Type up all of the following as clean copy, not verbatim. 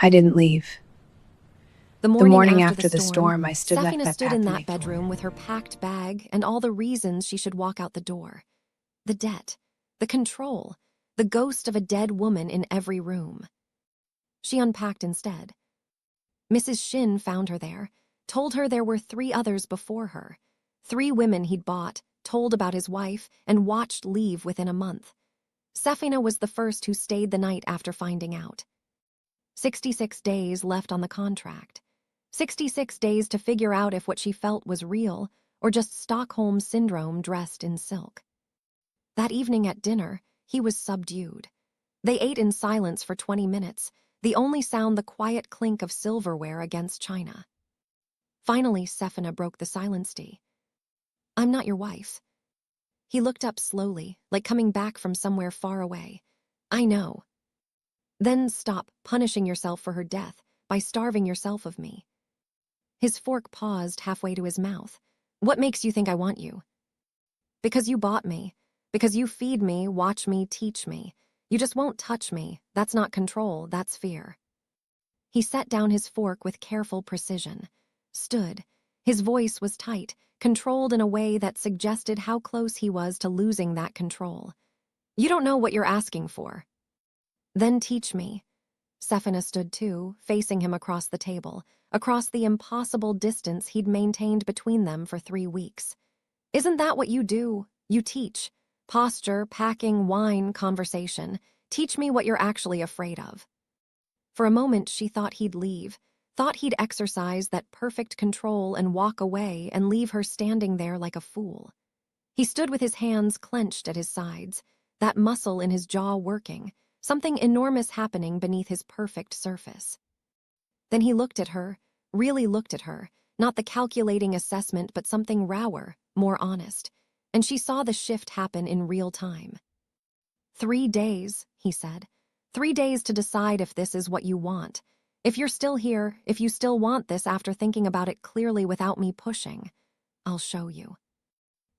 I didn't leave. The The morning morning after after the storm, I stood at Sefina that stood in balcony that bedroom with her packed bag and all the reasons she should walk out the door. The debt, the control, the ghost of a dead woman in every room. She unpacked instead. Mrs. Shin found her there, told her there were 3 others before her. 3 women he'd bought, told about his wife, and watched leave within a month. Sefina was the first who stayed the night after finding out. 66 days left on the contract. 66 days to figure out if what she felt was real or just Stockholm Syndrome dressed in silk. That evening at dinner, he was subdued. They ate in silence for 20 minutes, the only sound the quiet clink of silverware against china. Finally, Sefina broke the silence. "I'm not your wife." He looked up slowly, like coming back from somewhere far away. "I know." "Then stop punishing yourself for her death by starving yourself of me." His fork paused halfway to his mouth. "What makes you think I want you?" "Because you bought me. Because you feed me, watch me, teach me. You just won't touch me. That's not control, that's fear." He set down his fork with careful precision. Stood. His voice was tight, controlled in a way that suggested how close he was to losing that control. "You don't know what you're asking for." "Then teach me." Sefina stood too, facing him across the table, across the impossible distance he'd maintained between them for 3 weeks. "Isn't that what you do? You teach. Posture, packing, wine, conversation. Teach me what you're actually afraid of." For a moment she thought he'd leave, thought he'd exercise that perfect control and walk away and leave her standing there like a fool. He stood with his hands clenched at his sides, that muscle in his jaw working, something enormous happening beneath his perfect surface. Then he looked at her, really looked at her, not the calculating assessment but something rawer, more honest, and she saw the shift happen in real time. 3 days, he said. 3 days to decide if this is what you want. If you're still here, if you still want this after thinking about it clearly without me pushing, I'll show you.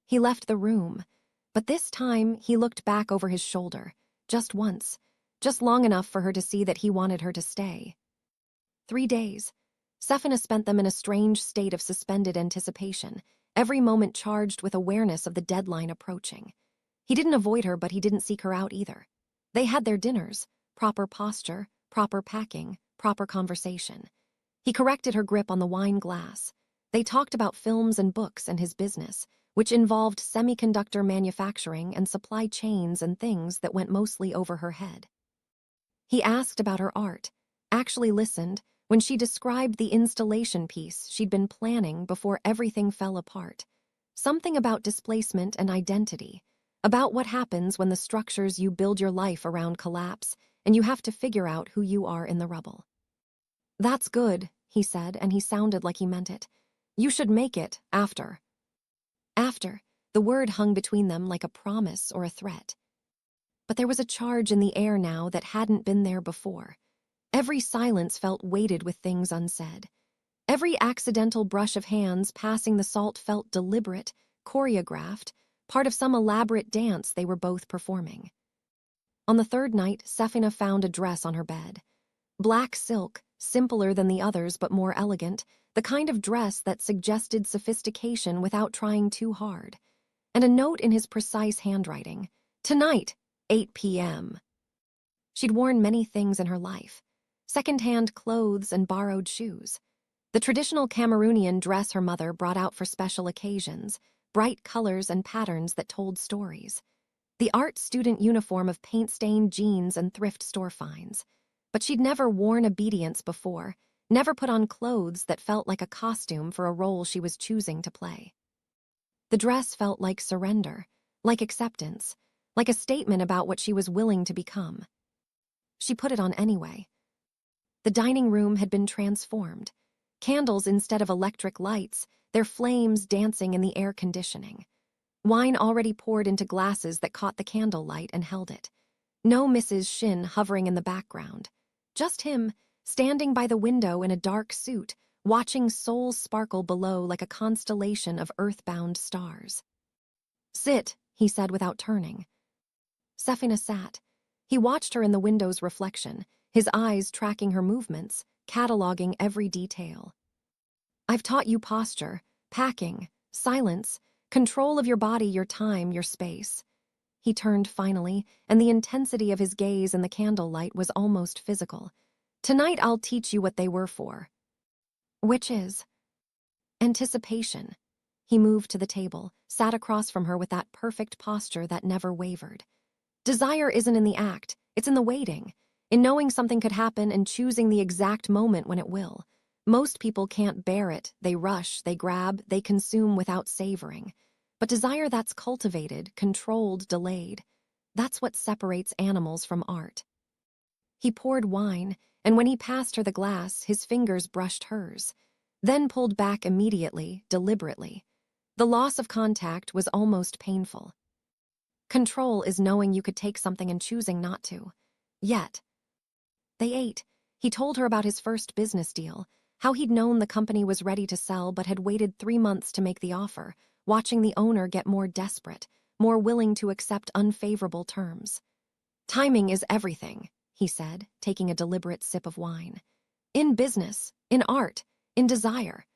He left the room, but this time he looked back over his shoulder, just once, just long enough for her to see that he wanted her to stay. 3 days. Sefina spent them in a strange state of suspended anticipation, every moment charged with awareness of the deadline approaching. He didn't avoid her, but he didn't seek her out either. They had their dinners, proper posture, proper packing, proper conversation. He corrected her grip on the wine glass. They talked about films and books and his business, which involved semiconductor manufacturing and supply chains and things that went mostly over her head. He asked about her art, actually listened when she described the installation piece she'd been planning before everything fell apart. Something about displacement and identity, about what happens when the structures you build your life around collapse and you have to figure out who you are in the rubble. "That's good," he said, and he sounded like he meant it. "You should make it after." After, the word hung between them like a promise or a threat. But there was a charge in the air now that hadn't been there before. Every silence felt weighted with things unsaid. Every accidental brush of hands passing the salt felt deliberate, choreographed, part of some elaborate dance they were both performing. On the 3rd night, Sefina found a dress on her bed. Black silk, simpler than the others but more elegant, the kind of dress that suggested sophistication without trying too hard. And a note in his precise handwriting. "Tonight, 8 p.m. She'd worn many things in her life. Second-hand clothes and borrowed shoes. The traditional Cameroonian dress her mother brought out for special occasions, bright colors and patterns that told stories. The art student uniform of paint-stained jeans and thrift store finds. But she'd never worn obedience before, never put on clothes that felt like a costume for a role she was choosing to play. The dress felt like surrender, like acceptance, like a statement about what she was willing to become. She put it on anyway. The dining room had been transformed. Candles instead of electric lights, their flames dancing in the air conditioning. Wine already poured into glasses that caught the candlelight and held it. No Mrs. Shin hovering in the background. Just him, standing by the window in a dark suit, watching Seoul sparkle below like a constellation of earthbound stars. "Sit," he said without turning. Sefina sat. He watched her in the window's reflection, his eyes tracking her movements, cataloging every detail. I've taught you posture, packing, silence, control of your body, your time, your space. He turned finally, and the intensity of his gaze in the candlelight was almost physical. Tonight I'll teach you what they were for. Which is? Anticipation. He moved to the table, sat across from her with that perfect posture that never wavered. Desire isn't in the act, it's in the waiting, in knowing something could happen and choosing the exact moment when it will. Most people can't bear it, they rush, they grab, they consume without savoring. But desire that's cultivated, controlled, delayed, that's what separates animals from art. He poured wine, and when he passed her the glass, his fingers brushed hers, then pulled back immediately, deliberately. The loss of contact was almost painful. Control is knowing you could take something and choosing not to. Yet. They ate. He told her about his first business deal, how he'd known the company was ready to sell but had waited 3 months to make the offer, watching the owner get more desperate, more willing to accept unfavorable terms. Timing is everything, he said, taking a deliberate sip of wine. In business, in art, in desire.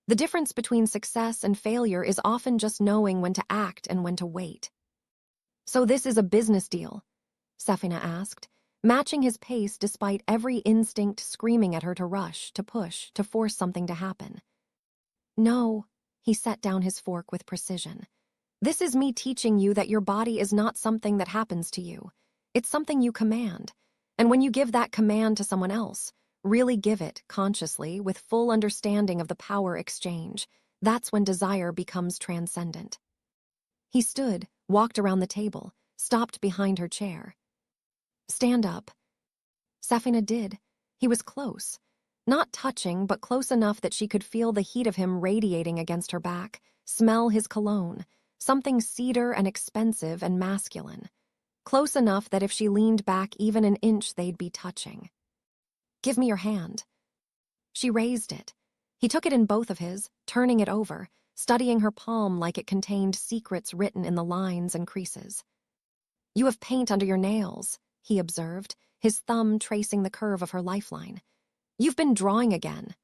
The difference between success and failure is often just knowing when to act and when to wait. So this is a business deal? Safina asked, matching his pace despite every instinct screaming at her to rush, to push, to force something to happen. No, he set down his fork with precision. This is me teaching you that your body is not something that happens to you. It's something you command. And when you give that command to someone else, really give it consciously with full understanding of the power exchange, that's when desire becomes transcendent. He stood, walked around the table, stopped behind her chair. Stand up. Safina did. He was close. Not touching, but close enough that she could feel the heat of him radiating against her back, smell his cologne, something cedar and expensive and masculine. Close enough that if she leaned back even an inch, they'd be touching. Give me your hand. She raised it. He took it in both of his, turning it over, studying her palm like it contained secrets written in the lines and creases. You have paint under your nails, he observed, his thumb tracing the curve of her lifeline. You've been drawing again.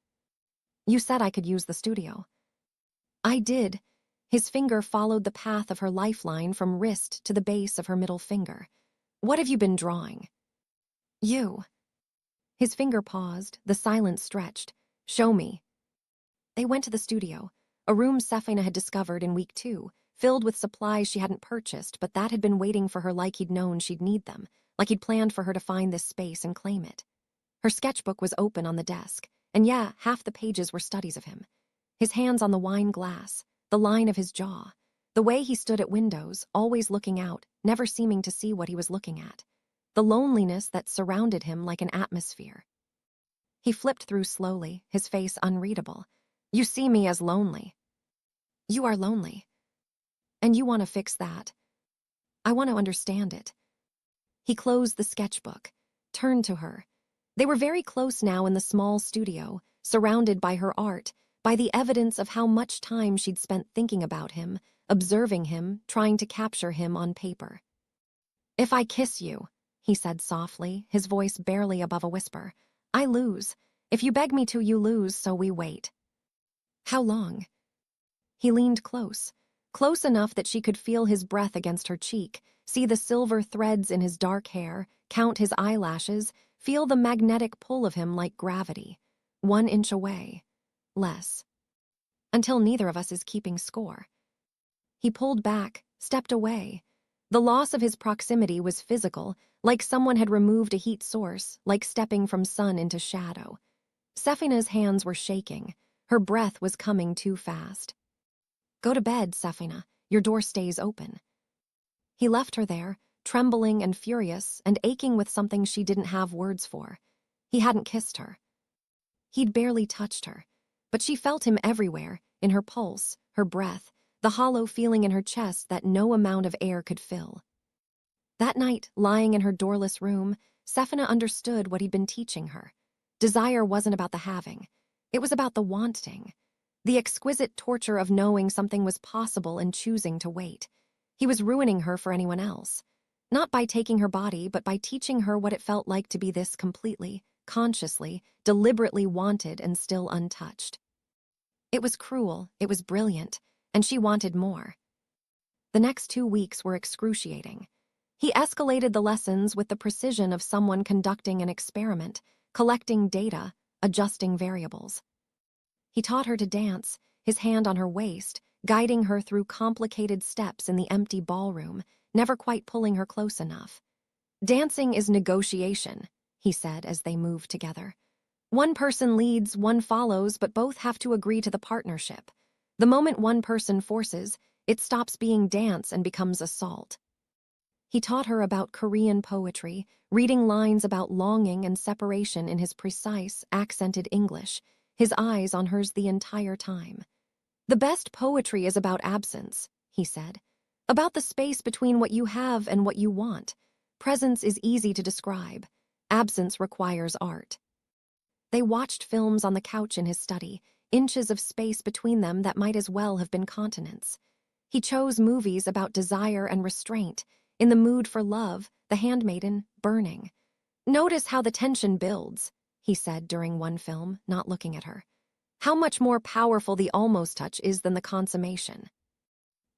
You said I could use the studio. I did. His finger followed the path of her lifeline from wrist to the base of her middle finger. What have you been drawing? You. His finger paused, the silence stretched. Show me. They went to the studio, a room Safina had discovered in week 2, filled with supplies she hadn't purchased, but that had been waiting for her like he'd known she'd need them, like he'd planned for her to find this space and claim it. Her sketchbook was open on the desk, and yeah, half the pages were studies of him. His hands on the wine glass, the line of his jaw, the way he stood at windows, always looking out, never seeming to see what he was looking at, the loneliness that surrounded him like an atmosphere. He flipped through slowly, his face unreadable. You see me as lonely. You are lonely. And you want to fix that. I want to understand it. He closed the sketchbook, turned to her. They were very close now in the small studio, surrounded by her art, by the evidence of how much time she'd spent thinking about him, observing him, trying to capture him on paper. If I kiss you, he said softly, his voice barely above a whisper, I lose. If you beg me to, you lose, so we wait. How long? He leaned close enough that she could feel his breath against her cheek, see the silver threads in his dark hair, count his eyelashes, feel the magnetic pull of him like gravity. 1 inch away. Less. Until neither of us is keeping score. He pulled back, stepped away. The loss of his proximity was physical, like someone had removed a heat source, like stepping from sun into shadow. Safina's hands were shaking. Her breath was coming too fast. Go to bed, Safina. Your door stays open. He left her there, trembling and furious and aching with something she didn't have words for. He hadn't kissed her. He'd barely touched her, but she felt him everywhere, in her pulse, her breath, the hollow feeling in her chest that no amount of air could fill. That night, lying in her doorless room, Safina understood what he'd been teaching her. Desire wasn't about the having. It was about the wanting. The exquisite torture of knowing something was possible and choosing to wait. He was ruining her for anyone else. Not by taking her body, but by teaching her what it felt like to be this completely, consciously, deliberately wanted and still untouched. It was cruel, it was brilliant, and she wanted more. The next 2 weeks were excruciating. He escalated the lessons with the precision of someone conducting an experiment, collecting data, adjusting variables. He taught her to dance, his hand on her waist, guiding her through complicated steps in the empty ballroom, never quite pulling her close enough. Dancing is negotiation, he said as they moved together. One person leads, one follows, but both have to agree to the partnership. The moment one person forces, it stops being dance and becomes assault. He taught her about Korean poetry, reading lines about longing and separation in his precise, accented English, his eyes on hers the entire time. The best poetry is about absence, he said. About the space between what you have and what you want. Presence is easy to describe. Absence requires art. They watched films on the couch in his study, inches of space between them that might as well have been continents. He chose movies about desire and restraint, In the Mood for Love, The Handmaiden, Burning. Notice how the tension builds, he said during one film, not looking at her. How much more powerful the almost touch is than the consummation.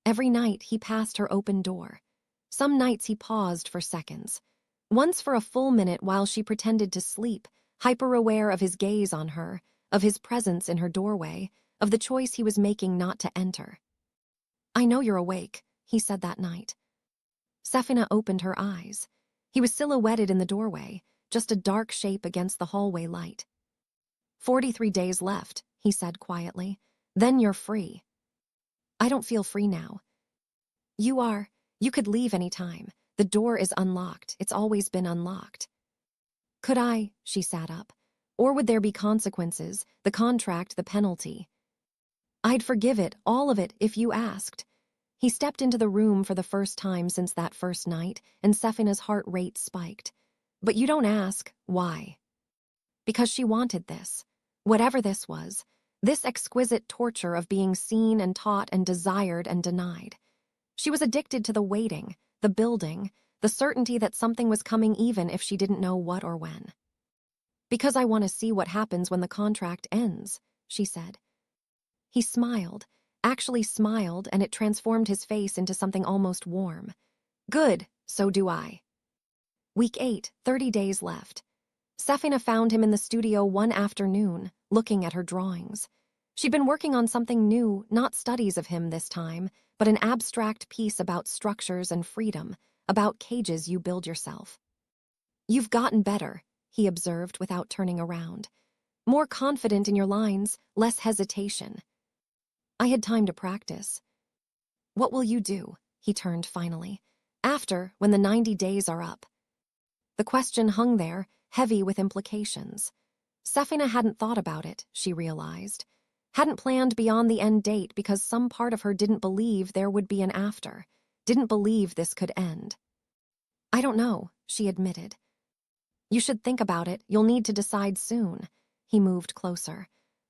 Every night he passed her open door. Some nights he paused for seconds. Once for a full minute while she pretended to sleep, hyper-aware of his gaze on her, of his presence in her doorway, of the choice he was making not to enter. I know you're awake, he said that night. Sefina opened her eyes. He was silhouetted in the doorway, just a dark shape against the hallway light. 43 days left, he said quietly. Then you're free. I don't feel free now. You are. You could leave any time. The door is unlocked. It's always been unlocked. Could I? She sat up. Or would there be consequences, the contract, the penalty? I'd forgive it, all of it, if you asked. He stepped into the room for the first time since that first night, and Sefina's heart rate spiked. But you don't ask, why? Because she wanted this. Whatever this was, this exquisite torture of being seen and taught and desired and denied. She was addicted to the waiting, the building, the certainty that something was coming even if she didn't know what or when. Because I want to see what happens when the contract ends, she said. He smiled, actually smiled, and it transformed his face into something almost warm. Good, so do I. Week 8, 30 days left. Sefina found him in the studio one afternoon, looking at her drawings. She'd been working on something new, not studies of him this time, but an abstract piece about structures and freedom, about cages you build yourself. You've gotten better, he observed without turning around. More confident in your lines, less hesitation. I had time to practice. What will you do? He turned finally. After, when the 90 days are up. The question hung there, heavy with implications. Sefina hadn't thought about it, she realized. Hadn't planned beyond the end date because some part of her didn't believe there would be an after, didn't believe this could end. I don't know, she admitted. You should think about it, you'll need to decide soon. He moved closer.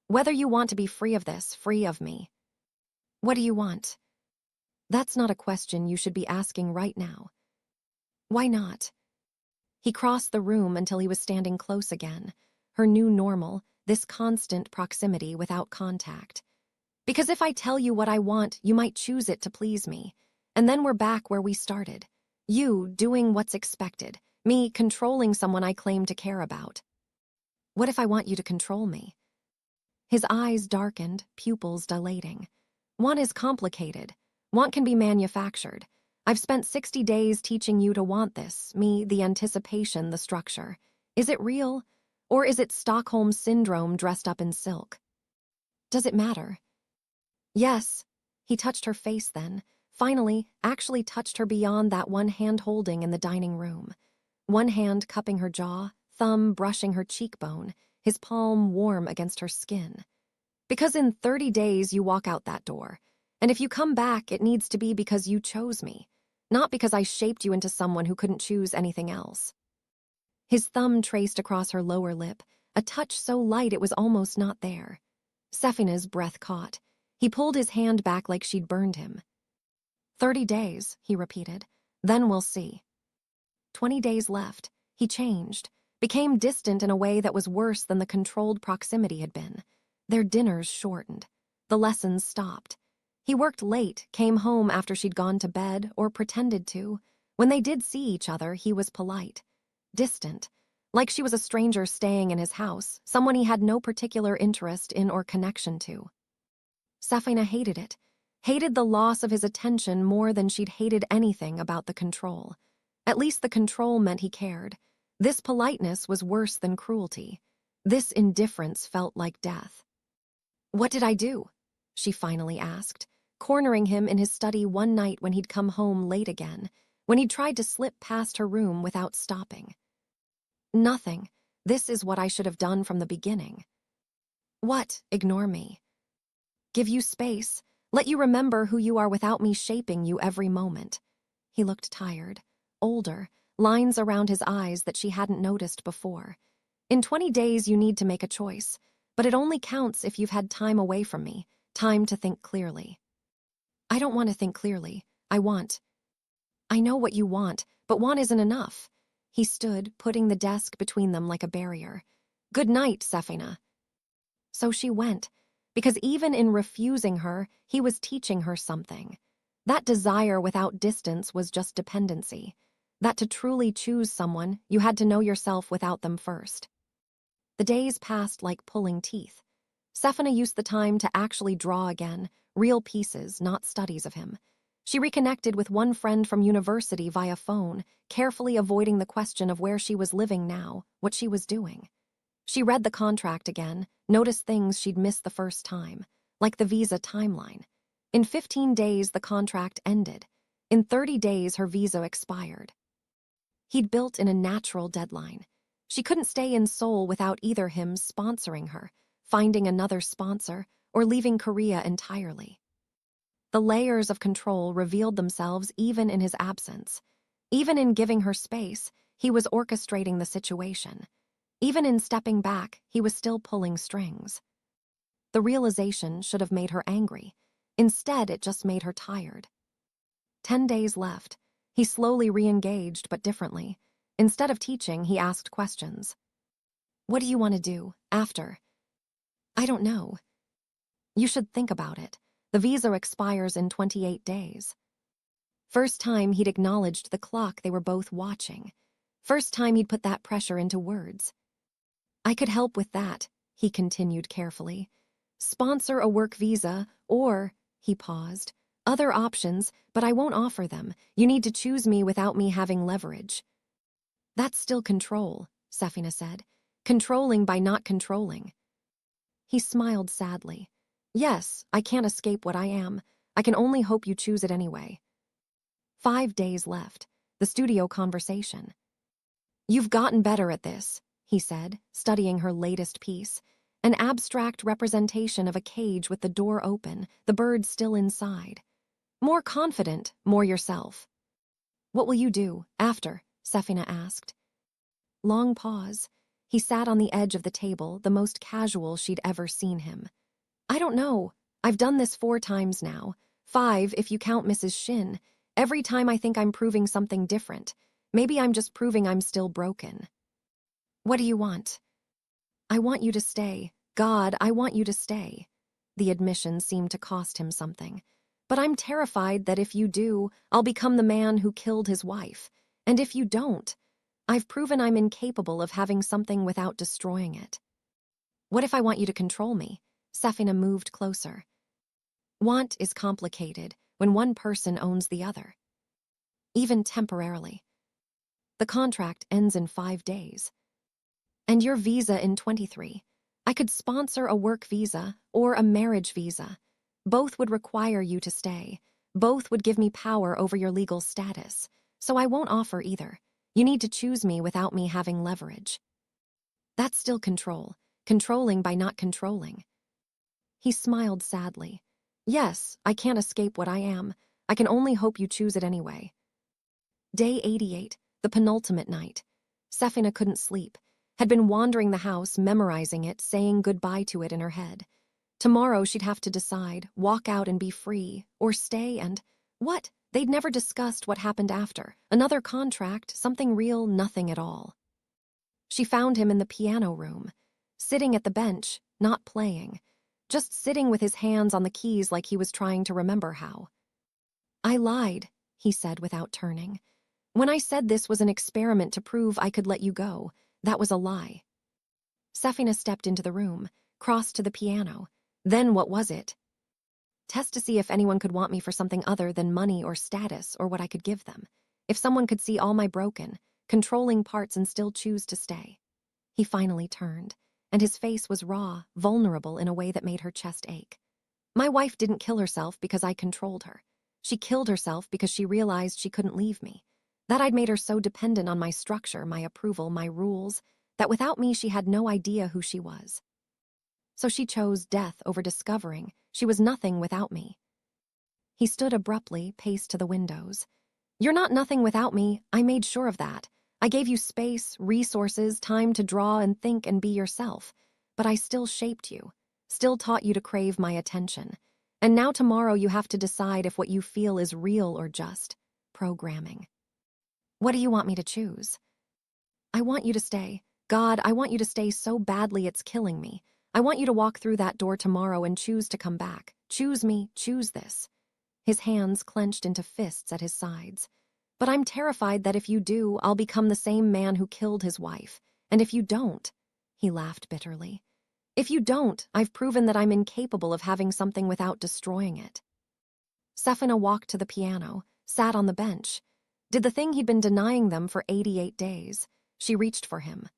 Whether you want to be free of this, free of me. What do you want? That's not a question you should be asking right now. Why not? He crossed the room until he was standing close again, her new normal, this constant proximity without contact. Because if I tell you what I want, you might choose it to please me. And then we're back where we started. You doing what's expected, me controlling someone I claim to care about. What if I want you to control me? His eyes darkened, pupils dilating. Want is complicated. Want can be manufactured. I've spent 60 days teaching you to want this, me, the anticipation, the structure. Is it real? Or is it Stockholm Syndrome dressed up in silk? Does it matter? Yes. He touched her face then, finally, actually touched her beyond that one hand holding in the dining room. One hand cupping her jaw, thumb brushing her cheekbone, his palm warm against her skin. Because in 30 days you walk out that door. And if you come back, it needs to be because you chose me, not because I shaped you into someone who couldn't choose anything else. His thumb traced across her lower lip, a touch so light it was almost not there. Sefina's breath caught. He pulled his hand back like she'd burned him. 30 days, he repeated. Then we'll see. 20 days left. He changed, became distant in a way that was worse than the controlled proximity had been. Their dinners shortened. The lessons stopped. He worked late, came home after she'd gone to bed, or pretended to. When they did see each other, he was polite. Distant. Like she was a stranger staying in his house, someone he had no particular interest in or connection to. Safina hated it. Hated the loss of his attention more than she'd hated anything about the control. At least the control meant he cared. This politeness was worse than cruelty. This indifference felt like death. "What did I do?" she finally asked, cornering him in his study one night when he'd come home late again, when he'd tried to slip past her room without stopping. "Nothing. This is what I should have done from the beginning." "What? Ignore me." "Give you space. Let you remember who you are without me shaping you every moment." He looked tired, older, lines around his eyes that she hadn't noticed before. "In 20 days you need to make a choice, but it only counts if you've had time away from me, time to think clearly." "I don't want to think clearly. I want." "I know what you want, but want isn't enough." He stood, putting the desk between them like a barrier. "Good night, Safina." So she went, because even in refusing her, he was teaching her something. That desire without distance was just dependency. That to truly choose someone, you had to know yourself without them first. The days passed like pulling teeth. Safina used the time to actually draw again, real pieces, not studies of him. She reconnected with one friend from university via phone, carefully avoiding the question of where she was living now, what she was doing. She read the contract again, noticed things she'd missed the first time, like the visa timeline. In 15 days, the contract ended. In 30 days, her visa expired. He'd built in a natural deadline. She couldn't stay in Seoul without either him sponsoring her, finding another sponsor, or leaving Korea entirely. The layers of control revealed themselves even in his absence. Even in giving her space, he was orchestrating the situation. Even in stepping back, he was still pulling strings. The realization should have made her angry. Instead, it just made her tired. 10 days left. He slowly re-engaged, but differently. Instead of teaching, he asked questions. "What do you want to do, after?" "I don't know." "You should think about it. The visa expires in 28 days. First time he'd acknowledged the clock they were both watching. First time he'd put that pressure into words. "I could help with that," he continued carefully. "Sponsor a work visa, or," he paused, "other options, but I won't offer them. You need to choose me without me having leverage." "That's still control," Safina said. "Controlling by not controlling." He smiled sadly. "Yes, I can't escape what I am. I can only hope you choose it anyway." 5 days left. The studio conversation. "You've gotten better at this," he said, studying her latest piece. An abstract representation of a cage with the door open, the bird still inside. "More confident, more yourself." "What will you do, after?" Safina asked. Long pause. He sat on the edge of the table, the most casual she'd ever seen him. "I don't know. I've done this 4 times now. 5 if you count Mrs. Shin. Every time I think I'm proving something different. Maybe I'm just proving I'm still broken." "What do you want?" "I want you to stay. God, I want you to stay." The admission seemed to cost him something. "But I'm terrified that if you do, I'll become the man who killed his wife. And if you don't, I've proven I'm incapable of having something without destroying it." "What if I want you to control me?" Safina moved closer. "Want is complicated when one person owns the other. Even temporarily. The contract ends in 5 days. And your visa in 23. I could sponsor a work visa or a marriage visa. Both would require you to stay. Both would give me power over your legal status. So I won't offer either. You need to choose me without me having leverage." "That's still control. Controlling by not controlling." He smiled sadly. "Yes, I can't escape what I am. I can only hope you choose it anyway." Day 88, the penultimate night. Safina couldn't sleep. Had been wandering the house, memorizing it, saying goodbye to it in her head. Tomorrow she'd have to decide, walk out and be free, or stay and... What? They'd never discussed what happened after. Another contract, something real, nothing at all. She found him in the piano room, sitting at the bench, not playing, just sitting with his hands on the keys like he was trying to remember how. "I lied," he said without turning. "When I said this was an experiment to prove I could let you go, that was a lie." Sefina stepped into the room, crossed to the piano. Then what was it? Test to see if anyone could want me for something other than money or status or what I could give them. If someone could see all my broken, controlling parts and still choose to stay. He finally turned, and his face was raw, vulnerable in a way that made her chest ache. "My wife didn't kill herself because I controlled her. She killed herself because she realized she couldn't leave me. That I'd made her so dependent on my structure, my approval, my rules, that without me she had no idea who she was. So she chose death over discovering she was nothing without me." He stood abruptly, paced to the windows. "You're not nothing without me. I made sure of that. I gave you space, resources, time to draw and think and be yourself. But I still shaped you, still taught you to crave my attention. And now tomorrow you have to decide if what you feel is real or just programming. What do you want me to choose?" "I want you to stay. God, I want you to stay so badly it's killing me. I want you to walk through that door tomorrow and choose to come back. Choose me, choose this." His hands clenched into fists at his sides. "But I'm terrified that if you do, I'll become the same man who killed his wife. And if you don't," he laughed bitterly, "if you don't, I've proven that I'm incapable of having something without destroying it." Sefina walked to the piano, sat on the bench. Did the thing he'd been denying them for 88 days. She reached for him.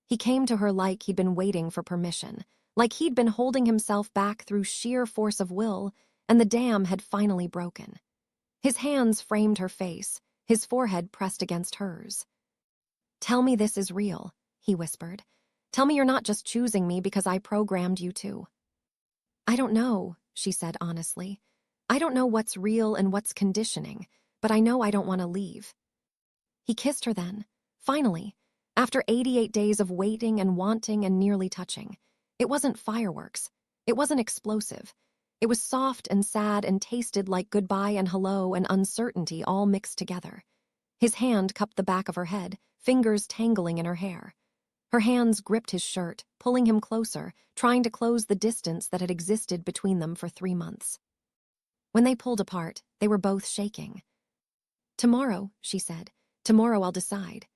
He came to her like he'd been waiting for permission, like he'd been holding himself back through sheer force of will, and the dam had finally broken. His hands framed her face, his forehead pressed against hers. "Tell me this is real," he whispered. "Tell me you're not just choosing me because I programmed you to." "I don't know," she said honestly. "I don't know what's real and what's conditioning, but I know I don't want to leave." He kissed her then, finally, after 88 days of waiting and wanting and nearly touching. It wasn't fireworks. It wasn't explosive. It was soft and sad and tasted like goodbye and hello and uncertainty all mixed together. His hand cupped the back of her head, fingers tangling in her hair. Her hands gripped his shirt, pulling him closer, trying to close the distance that had existed between them for 3 months. When they pulled apart, they were both shaking. "Tomorrow," she said. "Tomorrow I'll decide."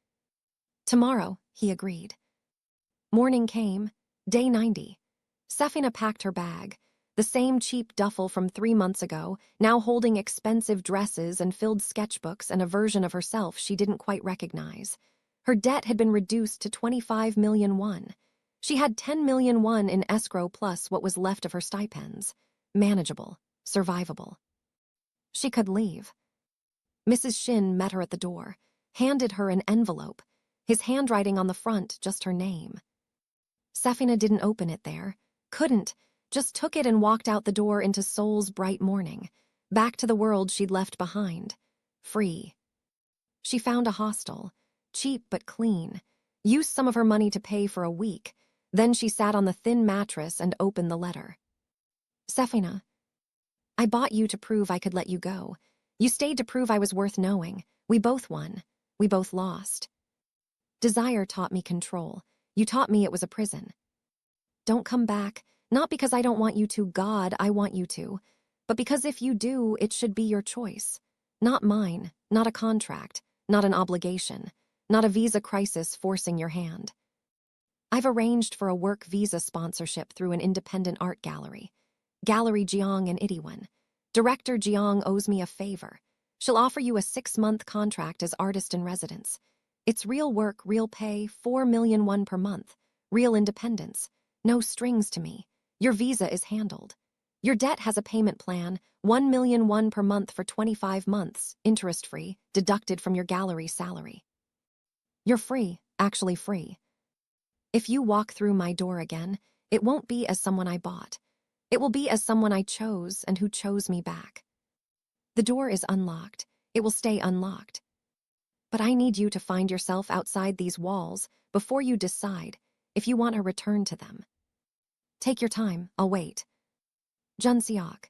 "Tomorrow," he agreed. Morning came, day 90. Sefina packed her bag, the same cheap duffel from 3 months ago, now holding expensive dresses and filled sketchbooks and a version of herself she didn't quite recognize. Her debt had been reduced to 25 million won. She had 10 million won in escrow plus what was left of her stipends. Manageable, survivable. She could leave. Mrs. Shin met her at the door, handed her an envelope, his handwriting on the front, just her name. Sefina didn't open it there, couldn't, just took it and walked out the door into Seoul's bright morning, back to the world she'd left behind. Free. She found a hostel, cheap but clean, used some of her money to pay for a week, then she sat on the thin mattress and opened the letter. "Sefina, I bought you to prove I could let you go. You stayed to prove I was worth knowing. We both won. We both lost. Desire taught me control. You taught me it was a prison. Don't come back, not because I don't want you to, God, I want you to, but because if you do, it should be your choice. Not mine, not a contract, not an obligation, not a visa crisis forcing your hand. I've arranged for a work visa sponsorship through an independent art gallery. Gallery Jeong in Itaewon. Director Jeong owes me a favor. She'll offer you a 6-month contract as artist in residence. It's real work, real pay, 4 million won per month. Real independence. No strings to me. Your visa is handled. Your debt has a payment plan, 1 million won per month for 25 months, interest-free, deducted from your gallery salary. You're free, actually free. If you walk through my door again, it won't be as someone I bought. It will be as someone I chose and who chose me back. The door is unlocked. It will stay unlocked. But I need you to find yourself outside these walls before you decide if you want to return to them. Take your time, I'll wait. Jun-seok.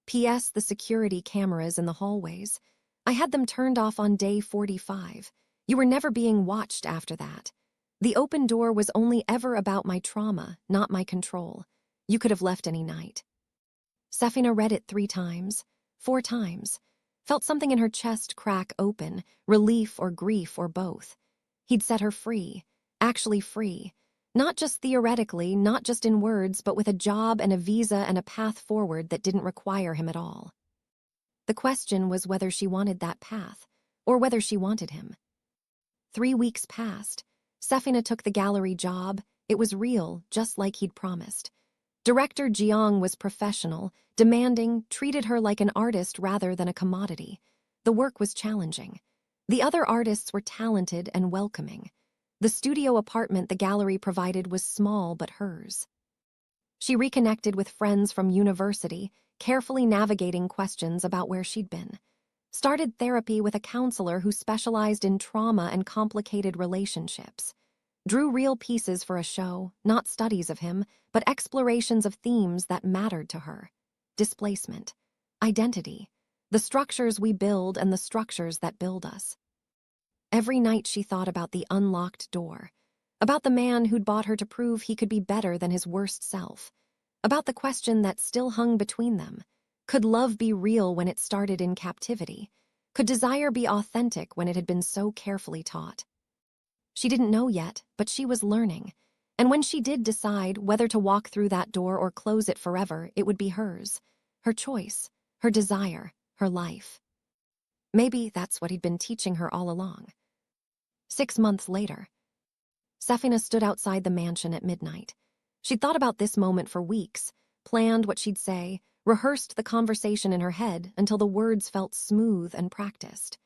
P.S. the security cameras in the hallways. I had them turned off on day 45. You were never being watched after that. The open door was only ever about my trauma, not my control. You could have left any night. Safina read it 3 times, 4 times, felt something in her chest crack open, relief or grief or both. He'd set her free, actually free, not just theoretically, not just in words, but with a job and a visa and a path forward that didn't require him at all. The question was whether she wanted that path, or whether she wanted him. 3 weeks passed. Safina took the gallery job. It was real, just like he'd promised. Director Jeong was professional, demanding, treated her like an artist rather than a commodity. The work was challenging. The other artists were talented and welcoming. The studio apartment the gallery provided was small but hers. She reconnected with friends from university, carefully navigating questions about where she'd been. Started therapy with a counselor who specialized in trauma and complicated relationships. Drew real pieces for a show, not studies of him, but explorations of themes that mattered to her. Displacement, identity, the structures we build and the structures that build us. Every night she thought about the unlocked door, about the man who'd bought her to prove he could be better than his worst self, about the question that still hung between them. Could love be real when it started in captivity? Could desire be authentic when it had been so carefully taught? She didn't know yet, but she was learning. And when she did decide whether to walk through that door or close it forever, it would be hers. Her choice, her desire, her life. Maybe that's what he'd been teaching her all along. 6 months later, Safina stood outside the mansion at midnight. She'd thought about this moment for weeks, planned what she'd say, rehearsed the conversation in her head until the words felt smooth and practiced.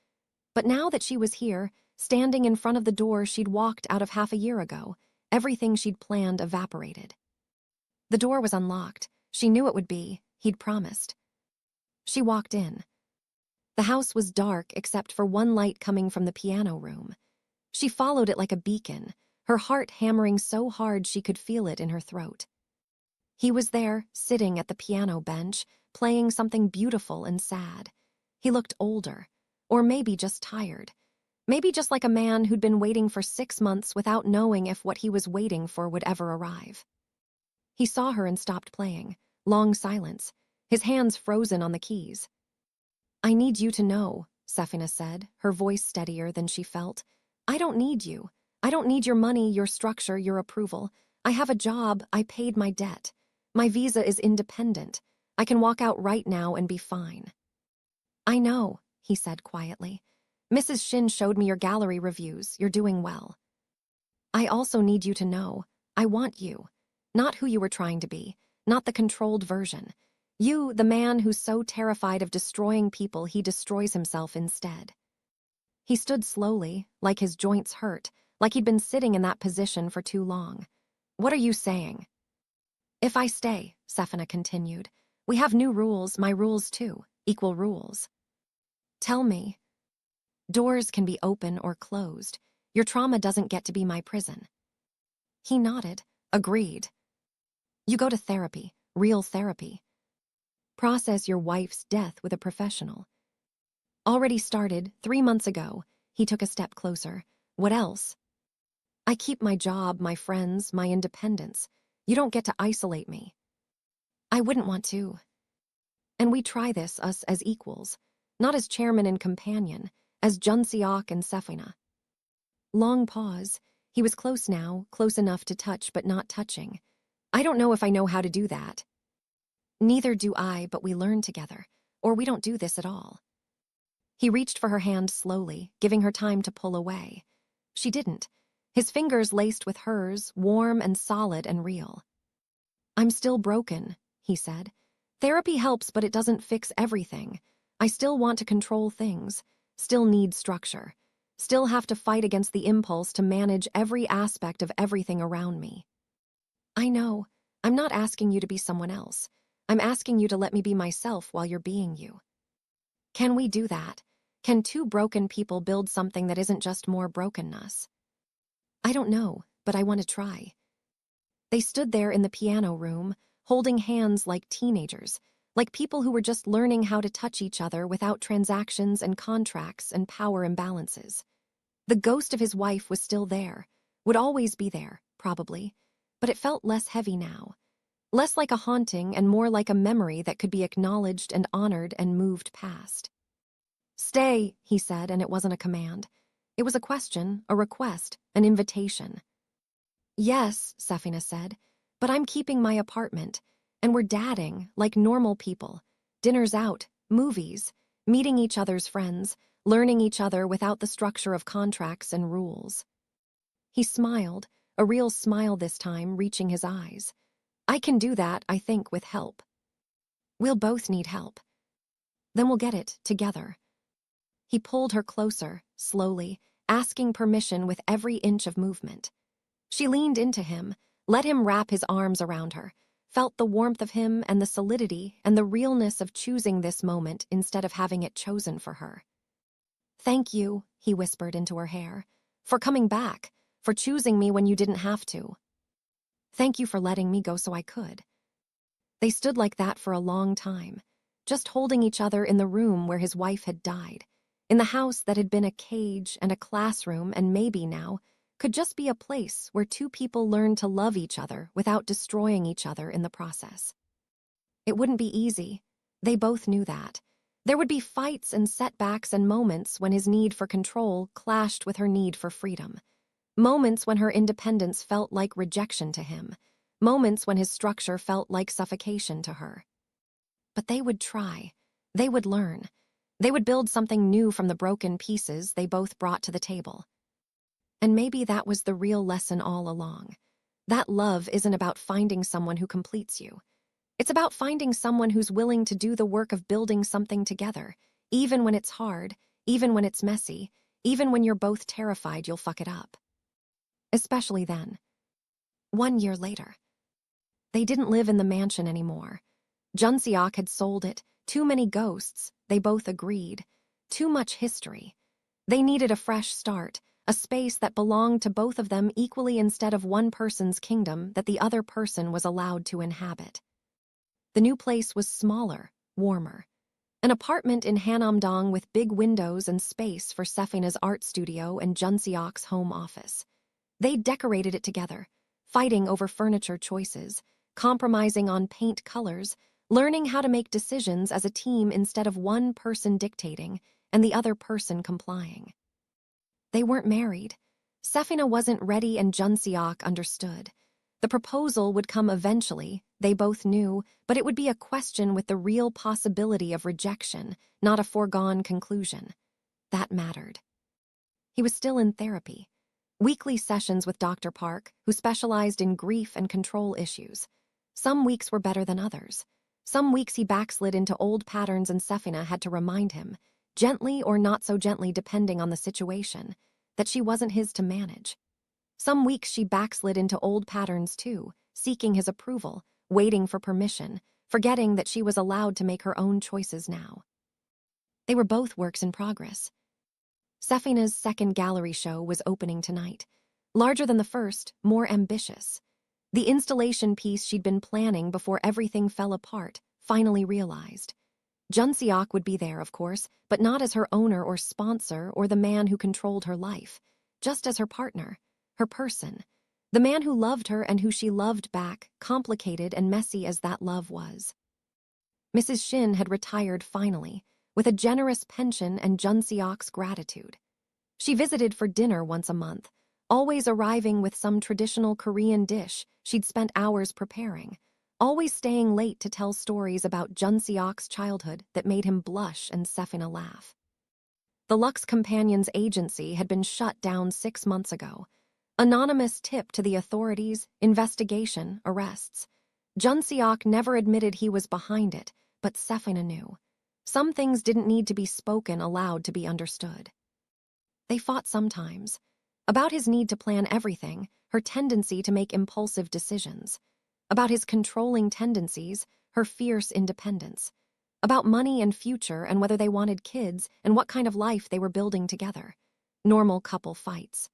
But now that she was here, standing in front of the door she'd walked out of half a year ago, everything she'd planned evaporated. The door was unlocked. She knew it would be. He'd promised. She walked in. The house was dark except for one light coming from the piano room. She followed it like a beacon, her heart hammering so hard she could feel it in her throat. He was there, sitting at the piano bench, playing something beautiful and sad. He looked older, or maybe just tired. Maybe just like a man who'd been waiting for 6 months without knowing if what he was waiting for would ever arrive. He saw her and stopped playing. Long silence, his hands frozen on the keys. "I need you to know," Safina said, her voice steadier than she felt. "I don't need you. I don't need your money, your structure, your approval. I have a job, I paid my debt. My visa is independent. I can walk out right now and be fine." "I know," he said quietly. "Mrs. Shin showed me your gallery reviews. You're doing well. I also need you to know, I want you. Not who you were trying to be, not the controlled version. You, the man who's so terrified of destroying people he destroys himself instead." He stood slowly, like his joints hurt, like he'd been sitting in that position for too long. "What are you saying?" "If I stay," Safina continued, "we have new rules, my rules too, equal rules." "Tell me." "Doors can be open or closed. Your trauma doesn't get to be my prison." He nodded, agreed. "You go to therapy, real therapy. Process your wife's death with a professional." Already started, 3 months ago. He took a step closer. "What else?" "I keep my job, my friends, my independence. You don't get to isolate me." "I wouldn't want to. And we try this, us as equals, not as chairman and companion, as Jun-seok and Safina." Long pause. He was close now, close enough to touch but not touching. "I don't know if I know how to do that." "Neither do I, but we learn together, or we don't do this at all." He reached for her hand slowly, giving her time to pull away. She didn't. His fingers laced with hers, warm and solid and real. "I'm still broken," he said. "Therapy helps, but it doesn't fix everything. I still want to control things, still need structure, still have to fight against the impulse to manage every aspect of everything around me." "I know. I'm not asking you to be someone else. I'm asking you to let me be myself while you're being you." "Can we do that? Can 2 broken people build something that isn't just more brokenness?" "I don't know, but I want to try." They stood there in the piano room, holding hands like teenagers, like people who were just learning how to touch each other without transactions and contracts and power imbalances. The ghost of his wife was still there, would always be there, probably, but it felt less heavy now. Less like a haunting and more like a memory that could be acknowledged and honored and moved past. "Stay," he said, and it wasn't a command. It was a question, a request, an invitation. "Yes," Safina said, "but I'm keeping my apartment, and we're dadding like normal people. Dinners out, movies, meeting each other's friends, learning each other without the structure of contracts and rules." He smiled, a real smile this time, reaching his eyes. "I can do that, I think, with help. We'll both need help. Then we'll get it together." He pulled her closer, slowly, asking permission with every inch of movement. She leaned into him, let him wrap his arms around her, felt the warmth of him and the solidity and the realness of choosing this moment instead of having it chosen for her. "Thank you," he whispered into her hair, "for coming back, for choosing me when you didn't have to. Thank you for letting me go so I could." They stood like that for a long time, just holding each other in the room where his wife had died, in the house that had been a cage and a classroom and maybe now could just be a place where two people learned to love each other without destroying each other in the process. It wouldn't be easy. They both knew that. There would be fights and setbacks and moments when his need for control clashed with her need for freedom. Moments when her independence felt like rejection to him. Moments when his structure felt like suffocation to her. But they would try. They would learn. They would build something new from the broken pieces they both brought to the table. And maybe that was the real lesson all along. That love isn't about finding someone who completes you. It's about finding someone who's willing to do the work of building something together, even when it's hard, even when it's messy, even when you're both terrified you'll fuck it up. Especially then. 1 year later. They didn't live in the mansion anymore. Jun-seok had sold it. Too many ghosts, they both agreed. Too much history. They needed a fresh start, a space that belonged to both of them equally instead of one person's kingdom that the other person was allowed to inhabit. The new place was smaller, warmer. An apartment in Hanamdong with big windows and space for Sefina's art studio and Jun-seok's home office. They decorated it together, fighting over furniture choices, compromising on paint colors, learning how to make decisions as a team instead of one person dictating and the other person complying. They weren't married. Sefina wasn't ready and Jun-seok understood. The proposal would come eventually, they both knew, but it would be a question with the real possibility of rejection, not a foregone conclusion. That mattered. He was still in therapy. Weekly sessions with Dr. Park, who specialized in grief and control issues. Some weeks were better than others. Some weeks he backslid into old patterns and Sefina had to remind him, gently or not so gently depending on the situation, that she wasn't his to manage. Some weeks she backslid into old patterns too, seeking his approval, waiting for permission, forgetting that she was allowed to make her own choices now. They were both works in progress. Sefina's second gallery show was opening tonight. Larger than the first, more ambitious. The installation piece she'd been planning before everything fell apart, finally realized. Jun-seok would be there, of course, but not as her owner or sponsor or the man who controlled her life, just as her partner, her person, the man who loved her and who she loved back, complicated and messy as that love was. Mrs. Shin had retired finally, with a generous pension and Jun-seok's gratitude. She visited for dinner once a month, always arriving with some traditional Korean dish she'd spent hours preparing, always staying late to tell stories about Jun-seok's childhood that made him blush and Sefina laugh. The Lux Companions agency had been shut down 6 months ago. Anonymous tip to the authorities, investigation, arrests. Jun-seok never admitted he was behind it, but Sefina knew. Some things didn't need to be spoken aloud to be understood. They fought sometimes. About his need to plan everything, her tendency to make impulsive decisions. About his controlling tendencies, her fierce independence. About money and future and whether they wanted kids and what kind of life they were building together. Normal couple fights.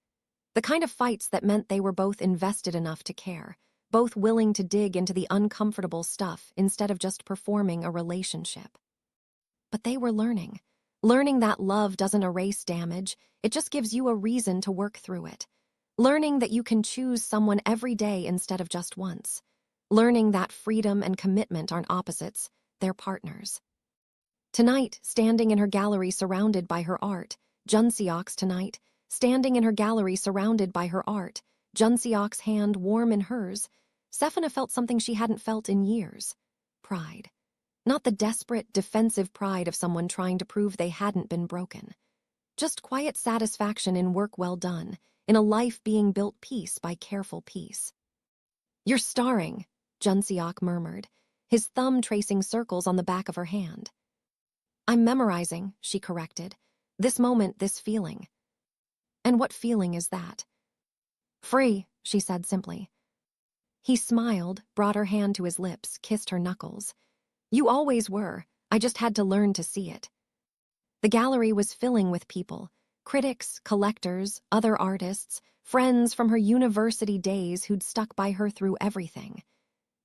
The kind of fights that meant they were both invested enough to care, both willing to dig into the uncomfortable stuff instead of just performing a relationship. But they were learning that love doesn't erase damage, it just gives you a reason to work through it. Learning that you can choose someone every day instead of just once. Learning that freedom and commitment aren't opposites, they're partners. Tonight, standing in her gallery surrounded by her art, Jun-seok's tonight, standing in her gallery surrounded by her art, Jun-seok's hand warm in hers, Sefina felt something she hadn't felt in years. Pride. Not the desperate, defensive pride of someone trying to prove they hadn't been broken. Just quiet satisfaction in work well done, in a life being built piece by careful piece. "You're starring," Jun-seok murmured, his thumb tracing circles on the back of her hand. "I'm memorizing," she corrected. "This moment, this feeling." "And what feeling is that?" "Free," she said simply. He smiled, brought her hand to his lips, kissed her knuckles. "You always were, I just had to learn to see it." The gallery was filling with people, critics, collectors, other artists, friends from her university days who'd stuck by her through everything.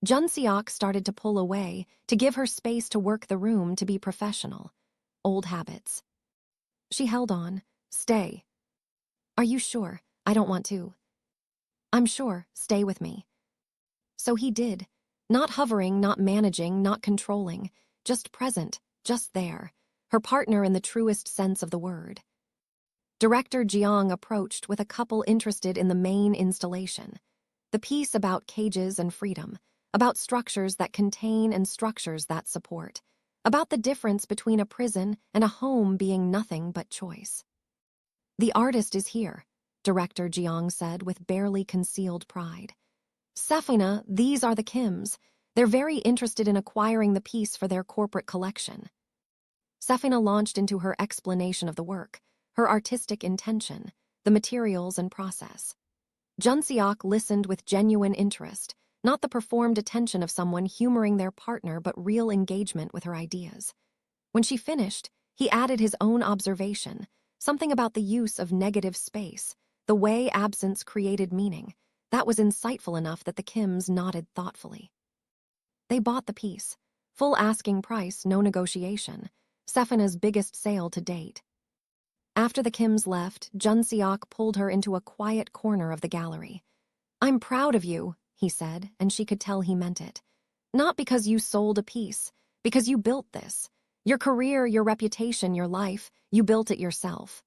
Jun-seok started to pull away, to give her space to work the room, to be professional. Old habits. She held on. "Stay." "Are you sure? I don't want to." "I'm sure. Stay with me." So he did. Not hovering, not managing, not controlling. Just present, just there. Her partner in the truest sense of the word. Director Jeong approached with a couple interested in the main installation. The piece about cages and freedom, about structures that contain and structures that support, about the difference between a prison and a home being nothing but choice. "The artist is here," Director Jeong said with barely concealed pride. "Sefina, these are the Kims. They're very interested in acquiring the piece for their corporate collection." Sefina launched into her explanation of the work, her artistic intention, the materials and process. Jun-seok listened with genuine interest, not the performed attention of someone humoring their partner but real engagement with her ideas. When she finished, he added his own observation, something about the use of negative space, the way absence created meaning. That was insightful enough that the Kims nodded thoughtfully. They bought the piece. Full asking price, no negotiation. Sefina's biggest sale to date. After the Kims left, Jun-seok pulled her into a quiet corner of the gallery. "I'm proud of you," he said, and she could tell he meant it. "Not because you sold a piece, because you built this. Your career, your reputation, your life, you built it yourself."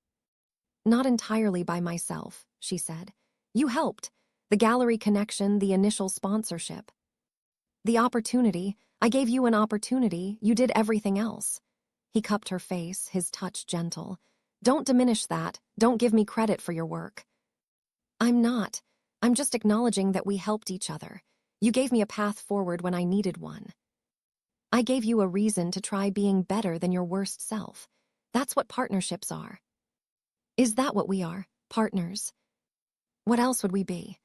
"Not entirely by myself," she said. "You helped. The gallery connection, the initial sponsorship. The opportunity, I gave you an opportunity, you did everything else." He cupped her face, his touch gentle. "Don't diminish that, don't give me credit for your work." "I'm not. I'm just acknowledging that we helped each other. You gave me a path forward when I needed one. I gave you a reason to try being better than your worst self. That's what partnerships are." "Is that what we are? Partners? What else would we be?"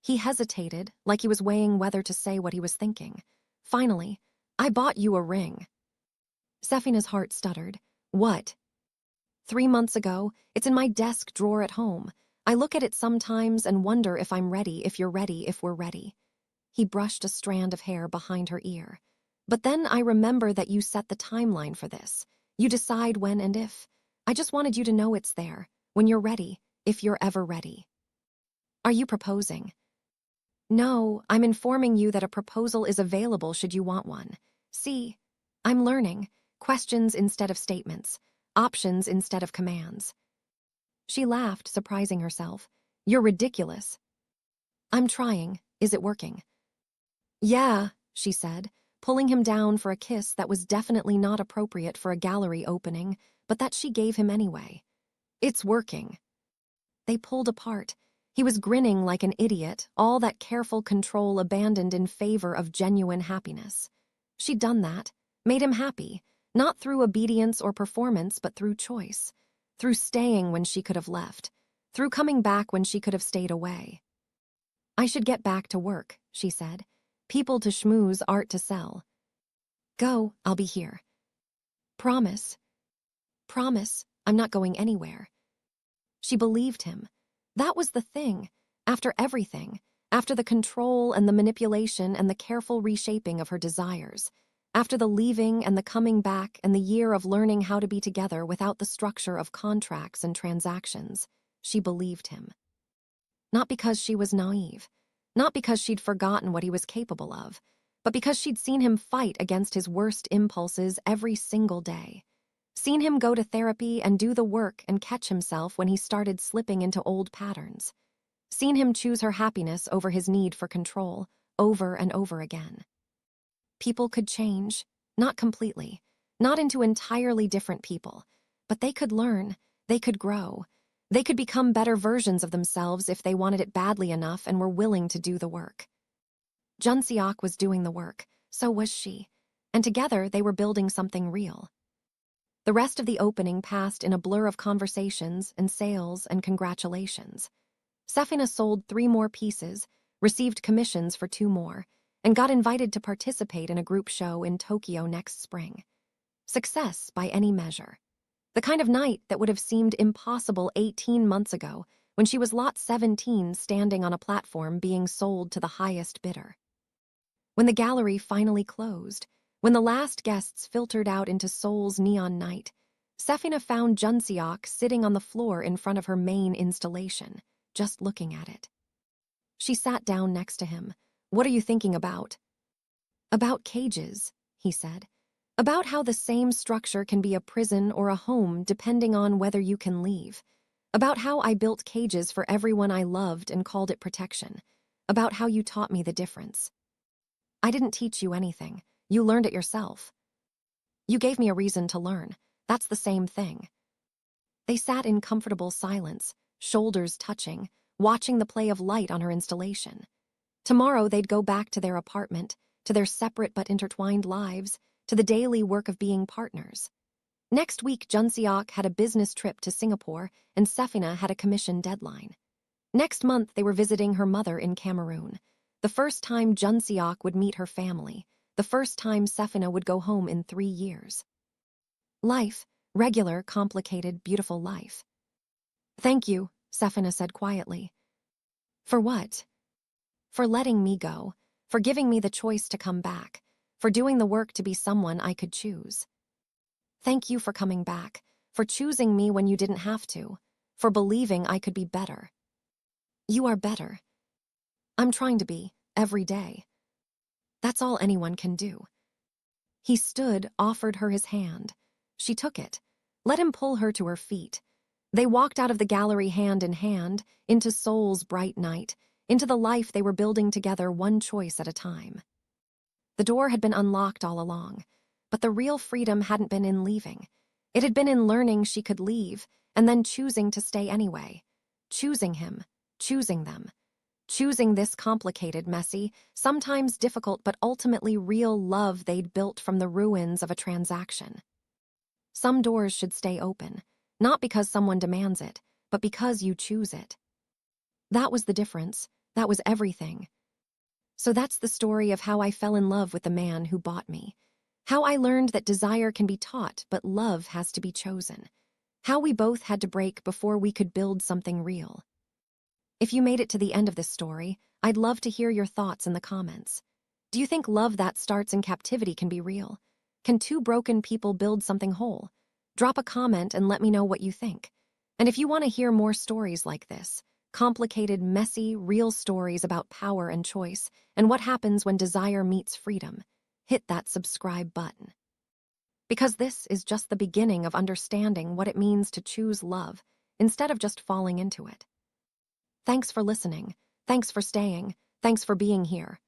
He hesitated, like he was weighing whether to say what he was thinking. Finally, "I bought you a ring." Sefina's heart stuttered. "What?" 3 months ago, it's in my desk drawer at home. I look at it sometimes and wonder if I'm ready, if you're ready, if we're ready." He brushed a strand of hair behind her ear. "But then I remember that you set the timeline for this. You decide when and if. I just wanted you to know it's there, when you're ready, if you're ever ready." "Are you proposing?" "No, I'm informing you that a proposal is available should you want one. See, I'm learning. Questions instead of statements. Options instead of commands." She laughed, surprising herself. "You're ridiculous." "I'm trying. Is it working?" "Yeah," she said, pulling him down for a kiss that was definitely not appropriate for a gallery opening, but that she gave him anyway. "It's working." They pulled apart. He was grinning like an idiot, all that careful control abandoned in favor of genuine happiness. She'd done that, made him happy, not through obedience or performance, but through choice, through staying when she could have left, through coming back when she could have stayed away. "I should get back to work," she said. "People to schmooze, art to sell." "Go, I'll be here." "Promise." "Promise, I'm not going anywhere." She believed him. That was the thing. After everything, After the control and the manipulation and the careful reshaping of her desires, after the leaving and the coming back and the year of learning how to be together without the structure of contracts and transactions, she believed him. Not because she was naive, not because she'd forgotten what he was capable of, but because she'd seen him fight against his worst impulses every single day. Seen him go to therapy and do the work and catch himself when he started slipping into old patterns. Seen him choose her happiness over his need for control, over and over again. People could change, not completely, not into entirely different people, but they could learn, they could grow, they could become better versions of themselves if they wanted it badly enough and were willing to do the work. Jun-seok was doing the work, so was she, and together they were building something real. The rest of the opening passed in a blur of conversations and sales and congratulations. Sefina sold 3 more pieces, received commissions for 2 more, and got invited to participate in a group show in Tokyo next spring. Success by any measure. The kind of night that would have seemed impossible 18 months ago when she was lot 17 standing on a platform being sold to the highest bidder. When the gallery finally closed, when the last guests filtered out into Seoul's neon night, Sefina found Jun-seok sitting on the floor in front of her main installation, just looking at it. She sat down next to him. "What are you thinking about?" "About cages," he said. "About how the same structure can be a prison or a home depending on whether you can leave. About how I built cages for everyone I loved and called it protection. About how you taught me the difference." "I didn't teach you anything. You learned it yourself." "You gave me a reason to learn. That's the same thing." They sat in comfortable silence, shoulders touching, watching the play of light on her installation. Tomorrow they'd go back to their apartment, to their separate but intertwined lives, to the daily work of being partners. Next week, Jun-seok had a business trip to Singapore and Sefina had a commission deadline. Next month, they were visiting her mother in Cameroon. The first time Jun-seok would meet her family, the first time Sefina would go home in 3 years. Life, regular, complicated, beautiful life. "Thank you," Sefina said quietly. "For what?" "For letting me go, for giving me the choice to come back, for doing the work to be someone I could choose. Thank you for coming back, for choosing me when you didn't have to, for believing I could be better. You are better. I'm trying to be, every day. That's all anyone can do." He stood, offered her his hand. She took it, let him pull her to her feet. They walked out of the gallery hand in hand, into Seoul's bright night, into the life they were building together one choice at a time. The door had been unlocked all along, but the real freedom hadn't been in leaving. It had been in learning she could leave, and then choosing to stay anyway. Choosing him, choosing them. Choosing this complicated, messy, sometimes difficult but ultimately real love they'd built from the ruins of a transaction. Some doors should stay open, not because someone demands it, but because you choose it. That was the difference. That was everything. So that's the story of how I fell in love with the man who bought me. How I learned that desire can be taught, but love has to be chosen. How we both had to break before we could build something real. If you made it to the end of this story, I'd love to hear your thoughts in the comments. Do you think love that starts in captivity can be real? Can 2 broken people build something whole? Drop a comment and let me know what you think. And if you want to hear more stories like this, complicated, messy, real stories about power and choice, and what happens when desire meets freedom, hit that subscribe button. Because this is just the beginning of understanding what it means to choose love, instead of just falling into it. Thanks for listening. Thanks for staying. Thanks for being here.